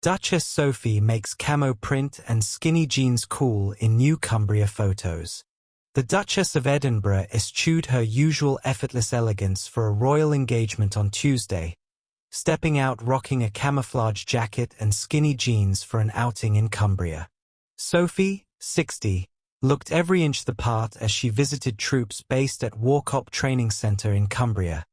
Duchess Sophie makes camo print and skinny jeans cool in new Cumbria photos. The Duchess of Edinburgh eschewed her usual effortless elegance for a royal engagement on Tuesday, stepping out rocking a camouflage jacket and skinny jeans for an outing in Cumbria. Sophie, 60, looked every inch the part as she visited troops based at Warcop Training Centre in Cumbria,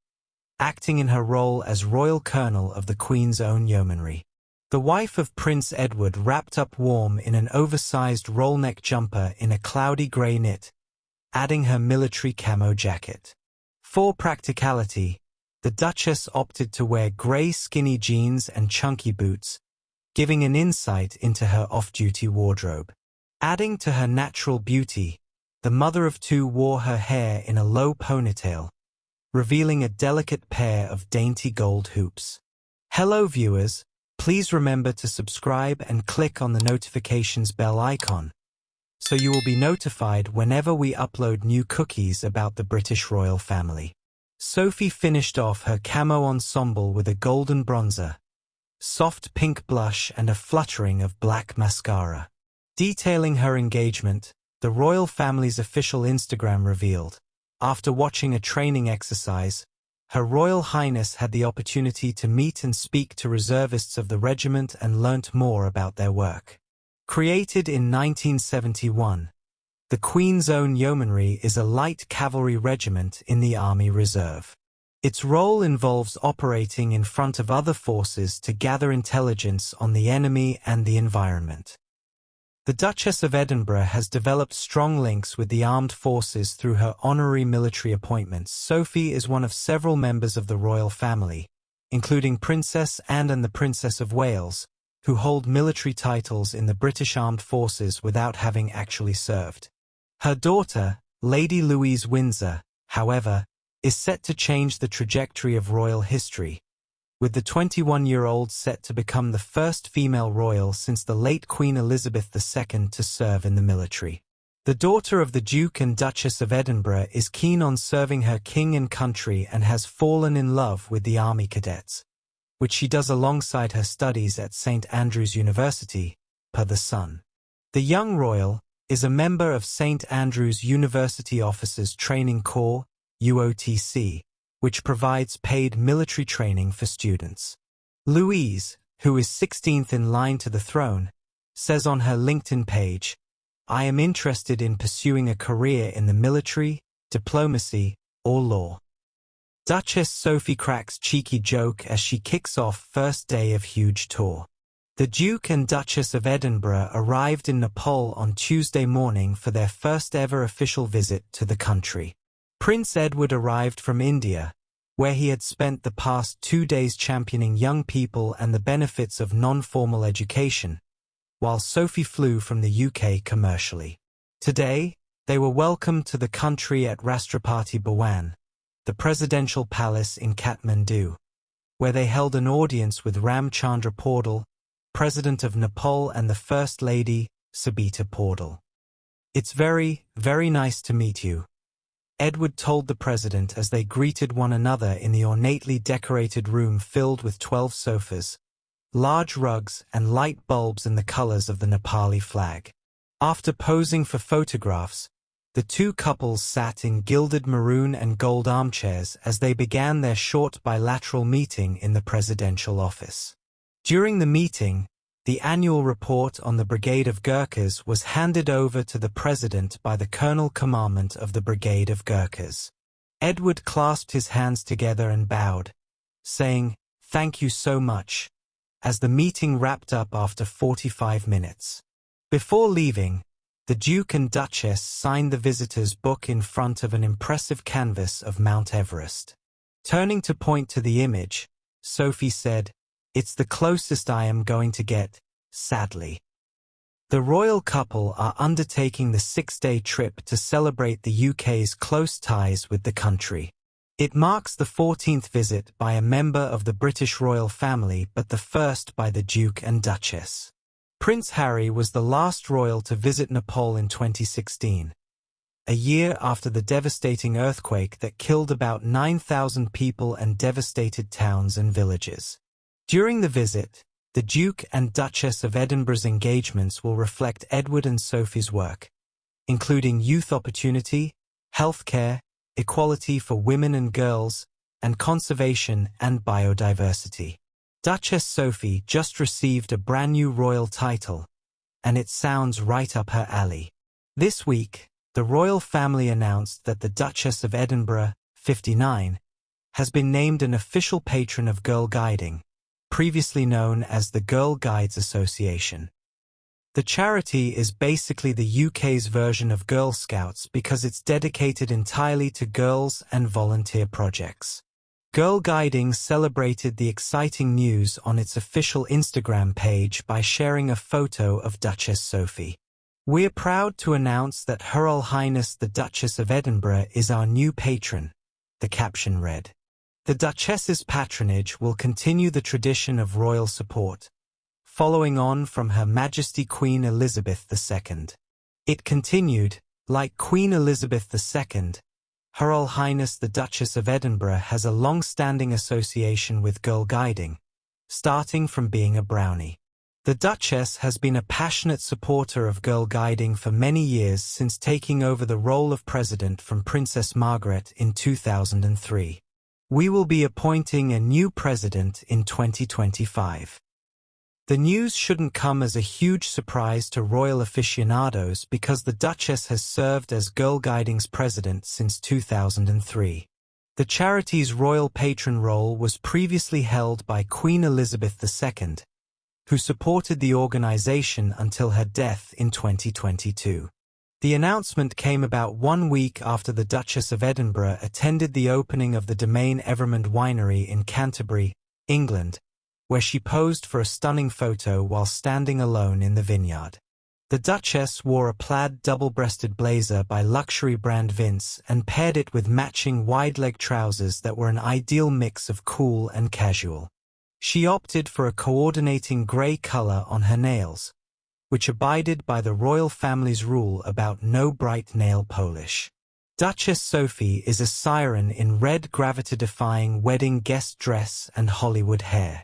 acting in her role as Royal Colonel of the Queen's Own Yeomanry. The wife of Prince Edward wrapped up warm in an oversized roll-neck jumper in a cloudy grey knit, adding her military camo jacket. For practicality, the Duchess opted to wear grey skinny jeans and chunky boots, giving an insight into her off-duty wardrobe. Adding to her natural beauty, the mother of two wore her hair in a low ponytail, revealing a delicate pair of dainty gold hoops. Hello viewers, please remember to subscribe and click on the notifications bell icon, so you will be notified whenever we upload new cookies about the British royal family. Sophie finished off her camo ensemble with a golden bronzer, soft pink blush and a fluttering of black mascara. Detailing her engagement, the royal family's official Instagram revealed, after watching a training exercise, Her Royal Highness had the opportunity to meet and speak to reservists of the regiment and learnt more about their work. Created in 1971, the Queen's Own Yeomanry is a light cavalry regiment in the Army Reserve. Its role involves operating in front of other forces to gather intelligence on the enemy and the environment. The Duchess of Edinburgh has developed strong links with the armed forces through her honorary military appointments. Sophie is one of several members of the royal family, including Princess Anne and the Princess of Wales, who hold military titles in the British Armed Forces without having actually served. Her daughter, Lady Louise Windsor, however, is set to change the trajectory of royal history, with the 21-year-old set to become the first female royal since the late Queen Elizabeth II to serve in the military. The daughter of the Duke and Duchess of Edinburgh is keen on serving her king and country and has fallen in love with the army cadets, which she does alongside her studies at St Andrews University, per The Sun. The young royal is a member of St Andrews University Officers Training Corps, UOTC, which provides paid military training for students. Louise, who is 16th in line to the throne, says on her LinkedIn page, "I am interested in pursuing a career in the military, diplomacy, or law." Duchess Sophie cracks cheeky joke as she kicks off first day of huge tour. The Duke and Duchess of Edinburgh arrived in Nepal on Tuesday morning for their first ever official visit to the country. Prince Edward arrived from India, where he had spent the past 2 days championing young people and the benefits of non-formal education, while Sophie flew from the UK commercially. Today, they were welcomed to the country at Rashtrapati Bhawan, the presidential palace in Kathmandu, where they held an audience with Ramchandra Paudel, President of Nepal, and the First Lady, Sabita Paudel. "It's very, very nice to meet you," Edward told the president as they greeted one another in the ornately decorated room filled with 12 sofas, large rugs, and light bulbs in the colors of the Nepali flag. After posing for photographs, the two couples sat in gilded maroon and gold armchairs as they began their short bilateral meeting in the presidential office. During the meeting, the annual report on the Brigade of Gurkhas was handed over to the president by the Colonel Commandant of the Brigade of Gurkhas. Edward clasped his hands together and bowed, saying, "Thank you so much," as the meeting wrapped up after 45 minutes. Before leaving, the Duke and Duchess signed the visitor's book in front of an impressive canvas of Mount Everest. Turning to point to the image, Sophie said, "It's the closest I am going to get, sadly." The royal couple are undertaking the 6-day trip to celebrate the UK's close ties with the country. It marks the 14th visit by a member of the British royal family, but the first by the Duke and Duchess. Prince Harry was the last royal to visit Nepal in 2016, a year after the devastating earthquake that killed about 9,000 people and devastated towns and villages. During the visit, The Duke and Duchess of Edinburgh's engagements will reflect Edward and Sophie's work, including youth opportunity, healthcare, equality for women and girls, and conservation and biodiversity. Duchess Sophie just received a brand new royal title, and it sounds right up her alley. This week, the royal family announced that the Duchess of Edinburgh, 59, has been named an official patron of girl guiding, previously known as the Girl Guides Association. The charity is basically the UK's version of Girl Scouts because it's dedicated entirely to girls and volunteer projects. Girl Guiding celebrated the exciting news on its official Instagram page by sharing a photo of Duchess Sophie. "We're proud to announce that Her Royal Highness the Duchess of Edinburgh is our new patron," the caption read. The Duchess's patronage will continue the tradition of royal support, following on from Her Majesty Queen Elizabeth II. It continued, like Queen Elizabeth II, Her Royal Highness the Duchess of Edinburgh has a long-standing association with girl guiding, starting from being a brownie. The Duchess has been a passionate supporter of girl guiding for many years since taking over the role of president from Princess Margaret in 2003. "We will be appointing a new president in 2025. The news shouldn't come as a huge surprise to royal aficionados because the Duchess has served as Girl Guiding's president since 2003. The charity's royal patron role was previously held by Queen Elizabeth II, who supported the organization until her death in 2022. The announcement came about 1 week after the Duchess of Edinburgh attended the opening of the Domaine Evermond winery in Canterbury, England, where she posed for a stunning photo while standing alone in the vineyard. The Duchess wore a plaid double-breasted blazer by luxury brand Vince and paired it with matching wide-leg trousers that were an ideal mix of cool and casual. She opted for a coordinating grey color on her nails, which abided by the royal family's rule about no bright nail polish. Duchess Sophie is a siren in red gravity-defying wedding guest dress and Hollywood hair.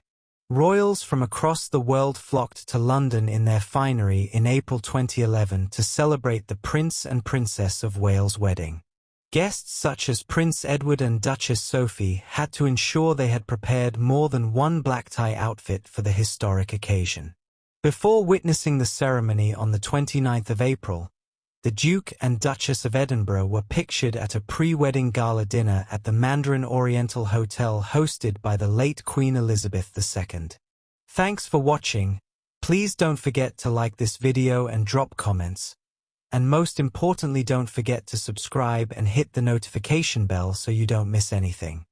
Royals from across the world flocked to London in their finery in April 2011 to celebrate the Prince and Princess of Wales' wedding. Guests such as Prince Edward and Duchess Sophie had to ensure they had prepared more than one black tie outfit for the historic occasion. Before witnessing the ceremony on the 29th of April, the Duke and Duchess of Edinburgh were pictured at a pre-wedding gala dinner at the Mandarin Oriental Hotel hosted by the late Queen Elizabeth II. Thanks for watching. Please don't forget to like this video and drop comments. And most importantly, don't forget to subscribe and hit the notification bell so you don't miss anything.